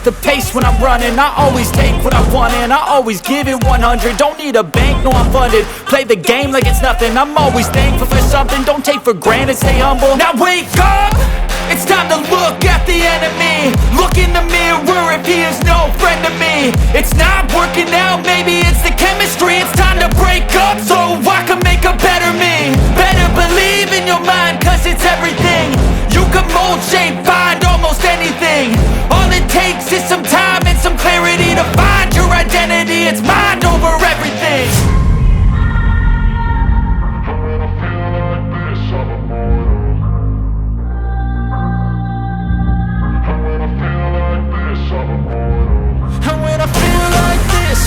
the pace when I'm running. I always take what I want and I always give it 100. Don't need a bank, no I'm funded. Play the game like it's nothing. I'm always thankful for something. Don't take for granted, stay humble. Now wake up! It's time to look at the enemy. Look in the mirror if he is no friend to me. It's not working out, maybe it's the chemistry. It's time to break up so I can make a better me. Better believe in your mind, cause it's everything. You can mold, shape, find almost anything. All it takes is some time and some clarity to find your identity. It's mind over everything.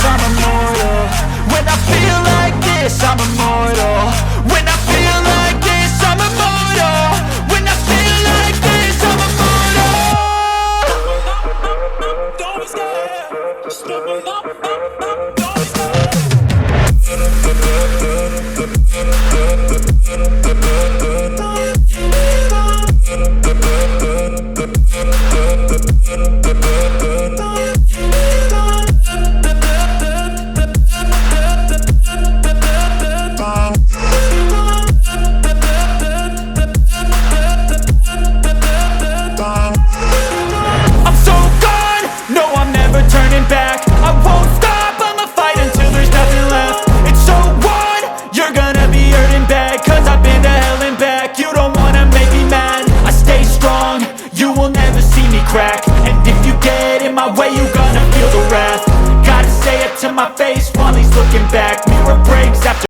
I'm immortal. When I feel like this, I'm immortal. When I feel like this, I'm immortal. When I feel like this, I'm immortal. Don't stop. Just level up. Don't crack. And if you get in my way, you gonna feel the wrath. Gotta say it to my face while he's looking back. Mirror break.